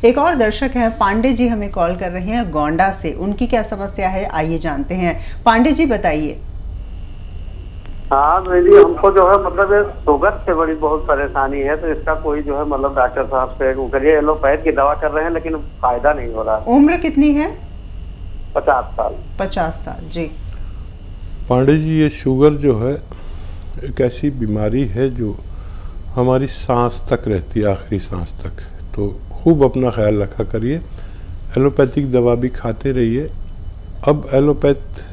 एक और दर्शक हैं पांडे जी, हमें कॉल कर रहे हैं गोंडा से। उनकी क्या समस्या है आइए जानते हैं। पांडे जी बताइए। हाँ दीदी, हमको जो है मतलब शुगर से बड़ी बहुत परेशानी है, तो इसका कोई जो है मतलब डॉक्टर साहब से वो करिए। एलोपैथ की दवा कर रहे हैं लेकिन फायदा नहीं हो रहा। उम्र कितनी है? 50 साल। 50 साल जी। पांडे जी, ये शुगर जो है एक ऐसी बीमारी है जो हमारी सांस तक रहती है, आखिरी सांस तक। तो खूब अपना ख्याल रखा करिए, एलोपैथिक दवा भी खाते रहिए। अब एलोपैथ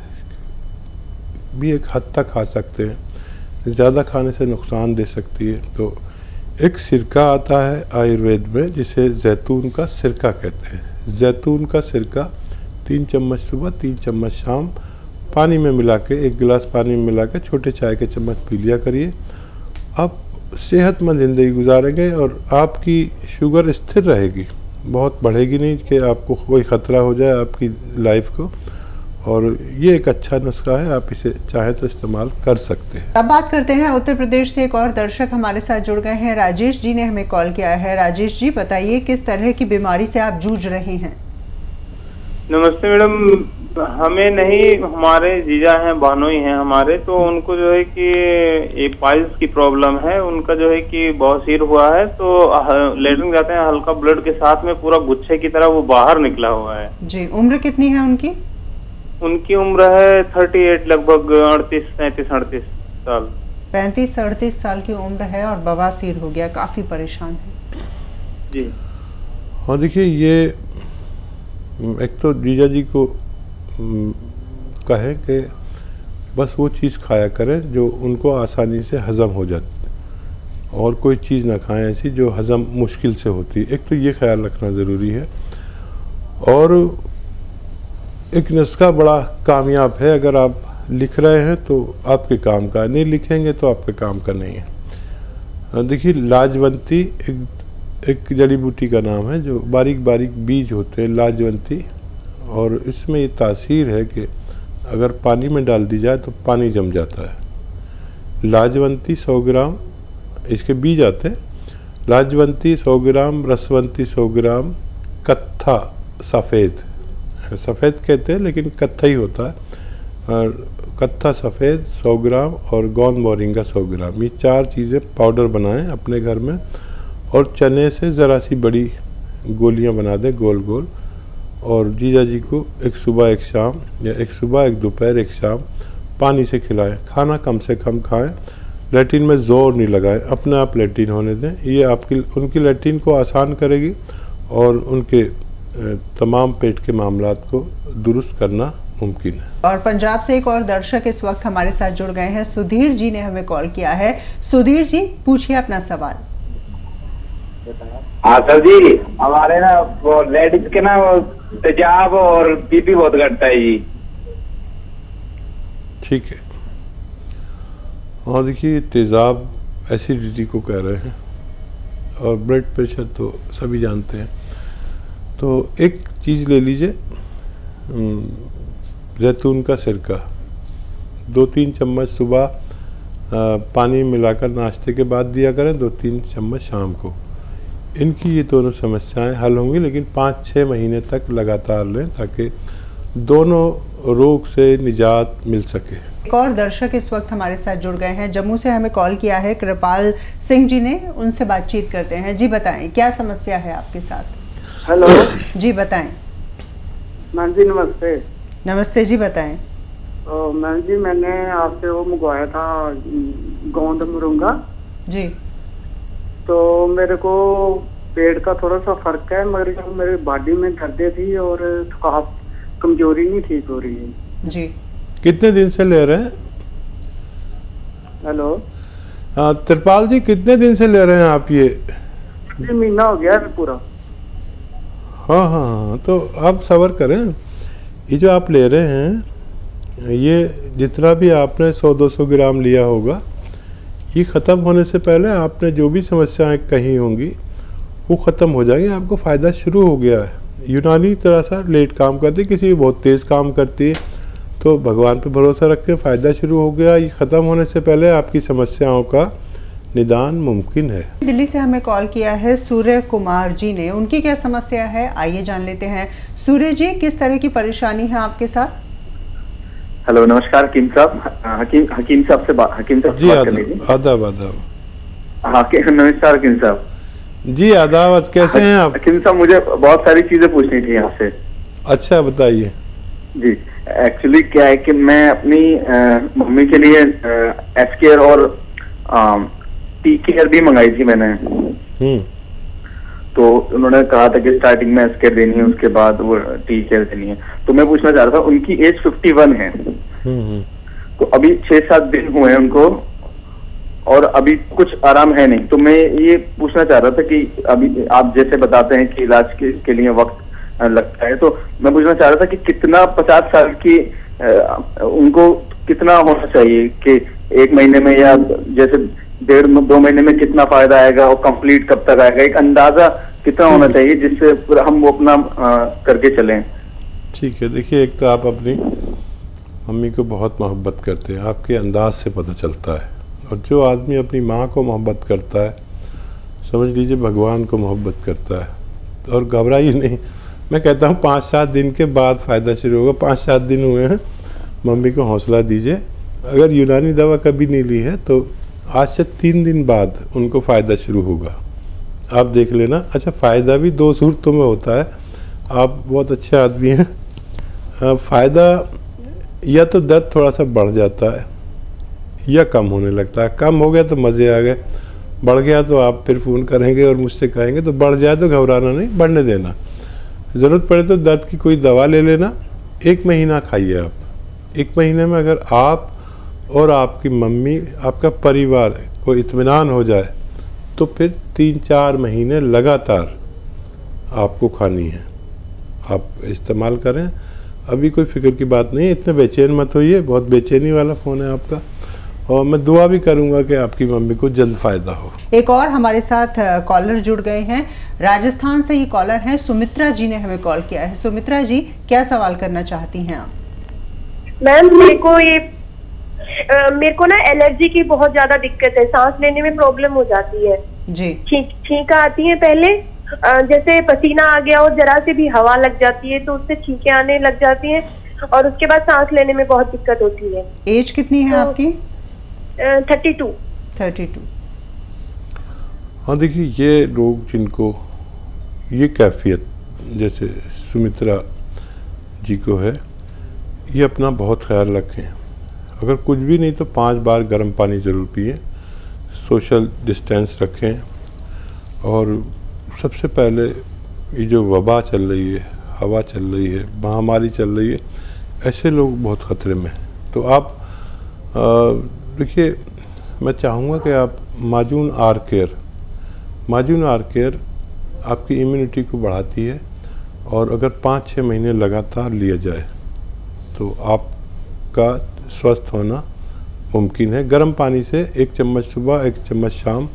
भी एक हद तक खा सकते हैं, ज़्यादा खाने से नुकसान दे सकती है। तो एक सिरका आता है आयुर्वेद में जिसे जैतून का सिरका कहते हैं। जैतून का सिरका 3 चम्मच सुबह 3 चम्मच शाम पानी में मिला के, 1 गिलास पानी में मिला के छोटे चाय के चम्मच पी लिया करिए। आप सेहतमंद ज़िंदगी गुजारेंगे और आपकी शुगर स्थिर रहेगी, बहुत बढ़ेगी नहीं कि आपको कोई ख़तरा हो जाए आपकी लाइफ को। और ये एक अच्छा नुस्खा है, आप इसे चाहें तो इस्तेमाल कर सकते हैं। अब बात करते हैं उत्तर प्रदेश से। एक और दर्शक हमारे साथ जुड़ गए हैं, राजेश जी ने हमें कॉल किया है। राजेश जी बताइए, किस तरह की बीमारी से आप जूझ रहे हैं? नमस्ते मैडम। हमें नहीं, हमारे जीजा हैं, बहनोई हैं हमारे, तो उनको जो है कि एक पाइल्स की प्रॉब्लम है। उनका जो है कि बवासीर हुआ है, तो लेटरिन जाते हैं, हल्का ब्लड के साथ में पूरा गुच्छे की तरह वो बाहर निकला हुआ है जी। उम्र कितनी है उनकी? उनकी उम्र है 38, लगभग 38 साल। 35-38 साल की उम्र है और बवासीर हो गया, काफी परेशान है जी। हाँ देखिए, ये एक तो जीजा जी को कहें कि बस वो चीज़ खाया करें जो उनको आसानी से हज़म हो जाती, और कोई चीज़ ना खाएं ऐसी जो हज़म मुश्किल से होती है। एक तो ये ख्याल रखना ज़रूरी है। और एक नुस्खा बड़ा कामयाब है, अगर आप लिख रहे हैं तो आपके काम का, नहीं लिखेंगे तो आपके काम का नहीं है। देखिए, लाजवंती एक जड़ी बूटी का नाम है, जो बारीक बारीक बीज होते हैं, लाजवंती। और इसमें ये तासीर है कि अगर पानी में डाल दी जाए तो पानी जम जाता है। लाजवंती 100 ग्राम, इसके बीज आते हैं। लाजवंती 100 ग्राम, रसवंती 100 ग्राम, कत्था सफ़ेद कहते हैं लेकिन कत्था ही होता है, और कत्था सफ़ेद 100 ग्राम और गोंद मोरिंगा 100 ग्राम, ये 4 चीज़ें पाउडर बनाएं अपने घर में। और चने से ज़रा सी बड़ी गोलियां बना दें गोल गोल, और जीजा जी को एक सुबह एक शाम, या एक सुबह एक दोपहर एक शाम पानी से खिलाएं। खाना कम से कम खाएं, लैट्रिन में ज़ोर नहीं लगाएं, अपने आप लैट्रिन होने दें। ये आपकी उनकी लैट्रिन को आसान करेगी और उनके तमाम पेट के मामलात को दुरुस्त करना मुमकिन है। और पंजाब से एक और दर्शक इस वक्त हमारे साथ जुड़ गए हैं, सुधीर जी ने हमें कॉल किया है। सुधीर जी पूछिए अपना सवाल। हाँ सर जी, हमारे ना वो लेडीज के ना वो तेजाब और बीपी बहुत घटता है जी। ठीक है। और देखिए, तेज़ाब एसिडिटी को कह रहे हैं, और ब्लड प्रेशर तो सभी जानते हैं। तो एक चीज़ ले लीजिए, जैतून का सिरका 2-3 चम्मच सुबह पानी मिलाकर नाश्ते के बाद दिया करें, 2-3 चम्मच शाम को। इनकी ये दोनों समस्याएं हल होंगी, लेकिन 5-6 महीने तक लगातार लें ताकि दोनों रोग से निजात मिल सके। एक और दर्शक इस वक्त हमारे साथ जुड़ गए हैं, जम्मू से हमें कॉल किया है कृपाल सिंह जी ने, उनसे बातचीत करते हैं। जी बताएं, क्या समस्या है आपके साथ? हेलो जी बताएं। मैम जी नमस्ते। नमस्ते जी बताएं। मैम जी, मैंने आपसे वो मंगवाया था गोंद मोरिंगा जी। तो मेरे को पेट का थोड़ा सा फर्क है, मगर मेरी बॉडी में दर्द थी और थकावट, कमजोरी नहीं ठीक हो रही है जी। कितने दिन से ले रहे हैं? हेलो हाँ त्रिपाल जी, कितने दिन से ले रहे हैं आप ये? महीना हो गया है पूरा। हाँ हाँ हाँ, तो आप सब्र करें। ये जो आप ले रहे हैं, ये जितना भी आपने 100-200 ग्राम लिया होगा, ये ख़त्म होने से पहले आपने जो भी समस्याएं कही होंगी वो ख़त्म हो जाएंगी। आपको फ़ायदा शुरू हो गया है। यूनानी तरह सा लेट काम करती है, किसी बहुत तेज़ काम करती है, तो भगवान पे भरोसा रख के फ़ायदा शुरू हो गया। ये ख़त्म होने से पहले आपकी समस्याओं का निदान मुमकिन है। दिल्ली से हमें कॉल किया है सूर्य कुमार जी ने, उनकी क्या समस्या है आइए जान लेते हैं। सूर्य जी, किस तरह की परेशानी है आपके साथ? हेलो, नमस्कार हकीम साहब। हकीम साहब से बात कर लीजिए। आदाब आदाब। हाँ नमस्कार हकीम साहब जी, आदाब। कैसे हैं आप? हकीम साहब, मुझे बहुत सारी चीजें पूछनी थी आपसे। अच्छा, बताइए। जी, एक्चुअली क्या है कि मैं अपनी मम्मी के लिए एस केयर और टी केयर भी मंगाई थी मैंने। तो उन्होंने कहा था कि स्टार्टिंग में एस केयर देनी है, उसके बाद वो टी केयर देनी है। तो मैं पूछना चाह रहा था, उनकी एज 51 है। तो अभी 6-7 दिन हुए हैं उनको और अभी कुछ आराम है नहीं। तो मैं ये पूछना चाह रहा था कि अभी आप जैसे बताते हैं कि इलाज के लिए वक्त लगता है, तो मैं पूछना चाह रहा था कि कितना 50 साल की उनको कितना होना चाहिए कि 1 महीने में या जैसे 1.5-2 महीने में कितना फायदा आएगा और कंप्लीट कब तक आएगा, एक अंदाजा कितना होना चाहिए जिससे हम वो अपना करके चलें। ठीक है, देखिए, एक तो आप अपनी मम्मी को बहुत मोहब्बत करते हैं, आपके अंदाज से पता चलता है। और जो आदमी अपनी माँ को मोहब्बत करता है, समझ लीजिए भगवान को मोहब्बत करता है। और घबराइए नहीं, मैं कहता हूँ 5-7 दिन के बाद फ़ायदा शुरू होगा। 5-7 दिन हुए हैं, मम्मी को हौसला दीजिए। अगर यूनानी दवा कभी नहीं ली है तो आज से 3 दिन बाद उनको फ़ायदा शुरू होगा, आप देख लेना। अच्छा, फ़ायदा भी 2 सूरतों में होता है। आप बहुत अच्छे आदमी हैं। फ़ायदा या तो दर्द थोड़ा सा बढ़ जाता है या कम होने लगता है। कम हो गया तो मज़े आ गए, बढ़ गया तो आप फिर फ़ोन करेंगे और मुझसे कहेंगे। तो बढ़ जाए तो घबराना नहीं, बढ़ने देना। ज़रूरत पड़े तो दर्द की कोई दवा ले लेना। 1 महीना खाइए आप। 1 महीने में अगर आप और आपकी मम्मी, आपका परिवार को इत्मीनान हो जाए तो फिर 3-4 महीने लगातार आपको खानी है। आप इस्तेमाल करें, अभी कोई फ़िक्र की बात नहीं है। इतने बेचैन मत होइए, बहुत बेचैनी वाला फ़ोन है आपका। और मैं दुआ भी करूंगा कि आपकी मम्मी को जल्द फ़ायदा हो। एक और हमारे साथ कॉलर जुड़ गए हैं, राजस्थान से ये कॉलर हैं, सुमित्रा जी ने हमें कॉल किया है। सुमित्रा जी, क्या सवाल करना चाहती हैं आप? मैम, मेरे को ना एलर्जी की बहुत ज्यादा दिक्कत है, सांस लेने में प्रॉब्लम हो जाती है जी। छींका आती है पहले, जैसे पसीना आ गया और जरा से भी हवा लग जाती है तो उससे छींकें आने लग जाती हैं और उसके बाद सांस लेने में बहुत दिक्कत होती है। एज कितनी है आपकी? 32। हाँ, देखिए, ये लोग जिनको ये कैफियत जैसे सुमित्रा जी को है, ये अपना बहुत ख्याल रखें। अगर कुछ भी नहीं तो 5 बार गर्म पानी ज़रूर पिए, सोशल डिस्टेंस रखें। और सबसे पहले ये जो वबा चल रही है, हवा चल रही है, महामारी चल रही है, ऐसे लोग बहुत ख़तरे में हैं। तो आप देखिए, मैं चाहूँगा कि आप माजून आर केयर आपकी इम्यूनिटी को बढ़ाती है। और अगर 5-6 महीने लगातार लिया जाए तो आपका स्वस्थ होना मुमकिन है। गर्म पानी से 1 चम्मच सुबह, 1 चम्मच शाम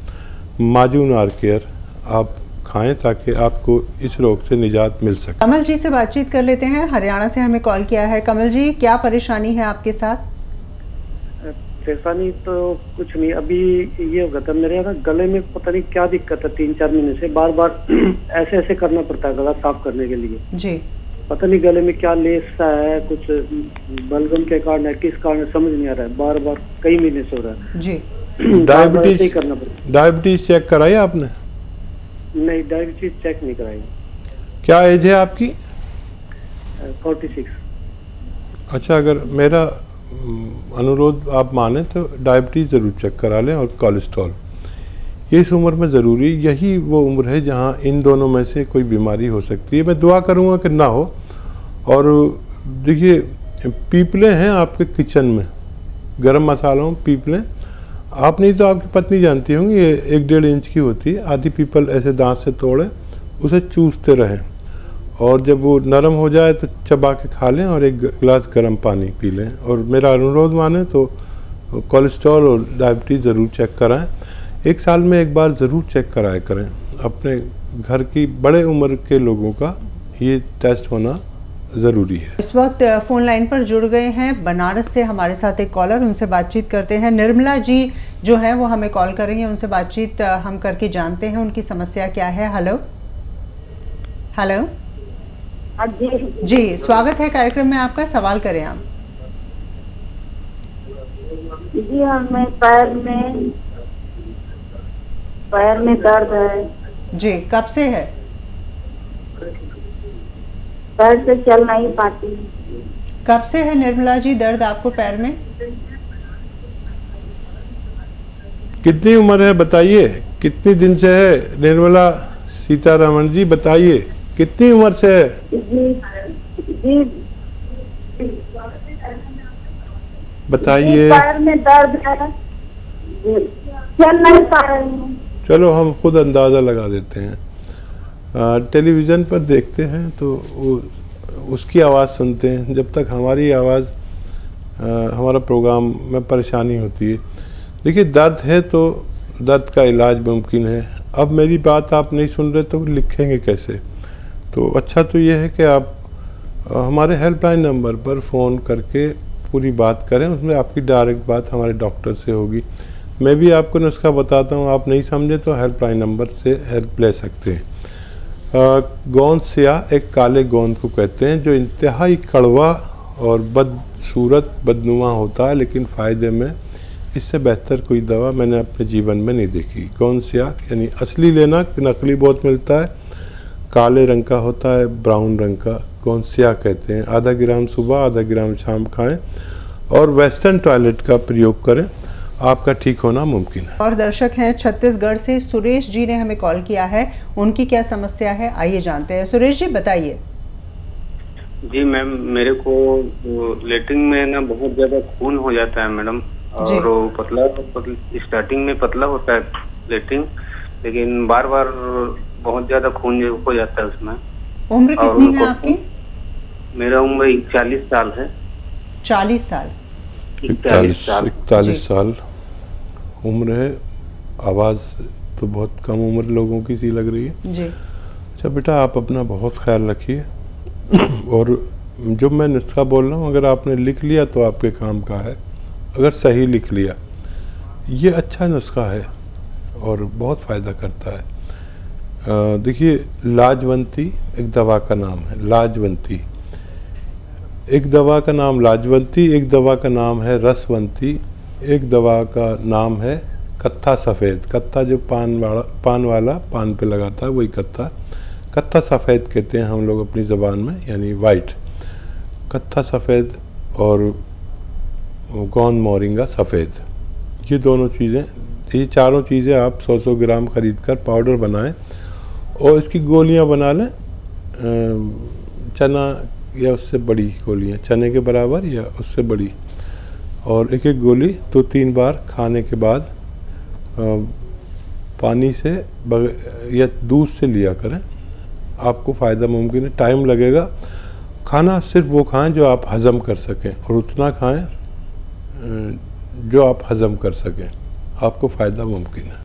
माजून आर केयर आप खाएं ताकि आपको इस रोग से निजात मिल सके। कमल जी से बातचीत कर लेते हैं, हरियाणा से हमें कॉल किया है। कमल जी, क्या परेशानी है आपके साथ? परेशानी तो कुछ नहीं, अभी ये होगा था मेरे ना गले में पता नहीं क्या दिक्कत है। 3-4 महीने से बार बार ऐसे करना पड़ता है गला साफ करने के लिए जी। पता नहीं गले में क्या लेस सा है, कुछ बलगम के कारण है, किस कारण समझ नहीं आ रहा है, बार बार कई महीने से हो रहा है जी। डायबिटीज करना पड़ता। डायबिटीज चेक कराई आपने? नहीं, डायबिटीज चेक नहीं कराई। क्या एज है आपकी? 46। अच्छा, अगर मेरा अनुरोध आप माने तो डायबिटीज़ ज़रूर चेक करा लें और कोलेस्ट्रॉल। ये इस उम्र में ज़रूरी, यही वो उम्र है जहाँ इन दोनों में से कोई बीमारी हो सकती है। मैं दुआ करूँगा कि ना हो। और देखिए, पीपलें हैं आपके किचन में, गरम मसालों पीपलें, आप नहीं तो आपकी पत्नी जानती होंगी, ये 1-1.5 इंच की होती है। आधी पीपल ऐसे दांत से तोड़ें, उसे चूसते रहें और जब वो नरम हो जाए तो चबा के खा लें और 1 गिलास गर्म पानी पी लें। और मेरा अनुरोध माने तो कोलेस्ट्रॉल और डायबिटीज़ ज़रूर चेक कराएं। 1 साल में 1 बार ज़रूर चेक कराया करें। अपने घर की बड़े उम्र के लोगों का ये टेस्ट होना ज़रूरी है। इस वक्त फ़ोन लाइन पर जुड़ गए हैं बनारस से हमारे साथ एक कॉलर, उनसे बातचीत करते हैं। निर्मला जी जो है वो हमें कॉल कर रही हैं, उनसे बातचीत हम करके जानते हैं उनकी समस्या क्या है। हेलो हेलो जी, स्वागत है कार्यक्रम में आपका, सवाल करें आप। जी हमें पैर में दर्द है। जी, कब से है? पैर से चल नहीं पाती। कब से है निर्मला जी दर्द आपको पैर में? कितनी उम्र है बताइए, कितनी दिन से है निर्मला सीतारमण जी, बताइए कितनी उम्र से है? जी बताइए। पैर में दर्द है, चल नहीं पा रही हूँ। चलो हम खुद अंदाज़ा लगा देते हैं। टेलीविज़न पर देखते हैं तो उसकी आवाज़ सुनते हैं, जब तक हमारी आवाज़ हमारा प्रोग्राम में परेशानी होती है। देखिए दर्द है तो दर्द का इलाज मुमकिन है। अब मेरी बात आप नहीं सुन रहे तो लिखेंगे कैसे? तो अच्छा तो ये है कि आप हमारे हेल्पलाइन नंबर पर फ़ोन करके पूरी बात करें, उसमें आपकी डायरेक्ट बात हमारे डॉक्टर से होगी। मैं भी आपको नुस्खा बताता हूँ, आप नहीं समझे तो हेल्पलाइन नंबर से हेल्प ले सकते हैं। गोंद स्याह एक काले गोंद को कहते हैं जो इंतहाई कड़वा और बदसूरत बदनुमा होता है, लेकिन फ़ायदे में इससे बेहतर कोई दवा मैंने अपने जीवन में नहीं देखी। गोंद स्याह यानी असली लेना, नकली बहुत मिलता है, काले रंग का होता है, ब्राउन रंग का गोंद स्याह कहते हैं। आधा ग्राम सुबह आधा ग्राम शाम खाएं और वेस्टर्न टॉयलेट का प्रयोग करें, आपका ठीक होना मुमकिन है। और दर्शक हैं छत्तीसगढ़ से सुरेश जी ने हमें कॉल किया है, उनकी क्या समस्या है आइए जानते हैं। सुरेश जी बताइए। जी मैम, मेरे को लेटरिन में ना बहुत ज्यादा खून हो जाता है मैडम, और वो पतला स्टार्टिंग में पतला होता है लेटरिन, लेकिन बार बार बहुत ज्यादा खून हो जाता है उसमें। उम्र कितनी है आपकी? मेरा उम्र 40 साल है। 40 साल? 41 साल उम्र है। आवाज़ तो बहुत कम उम्र लोगों की सी लग रही है जी। अच्छा बेटा, आप अपना बहुत ख्याल रखिए और जो मैं नुस्खा बोल रहा हूँ अगर आपने लिख लिया तो आपके काम का है, अगर सही लिख लिया। ये अच्छा नुस्खा है और बहुत फ़ायदा करता है। देखिए लाजवंती एक दवा का नाम है, लाजवंती एक दवा का नाम लाजवंती, एक दवा का नाम है रसवंती, एक दवा का नाम है कत्था सफ़ेद। कत्था जो पान वाला पान पे लगाता है वही कत्था सफ़ेद कहते हैं हम लोग अपनी ज़बान में, यानी वाइट। कत्था सफ़ेद और गोंद मोरिंगा सफ़ेद, ये दोनों चीज़ें, ये चारों चीज़ें आप 100-100 ग्राम ख़रीद कर पाउडर बनाएं और इसकी गोलियां बना लें। चना या उससे बड़ी गोलियां, चने के बराबर या उससे बड़ी, और एक एक गोली 2-3 बार खाने के बाद पानी से या दूध से लिया करें, आपको फ़ायदा मुमकिन है। टाइम लगेगा। खाना सिर्फ वो खाएं जो आप हज़म कर सकें और उतना खाएं जो आप हज़म कर सकें, आपको फ़ायदा मुमकिन है।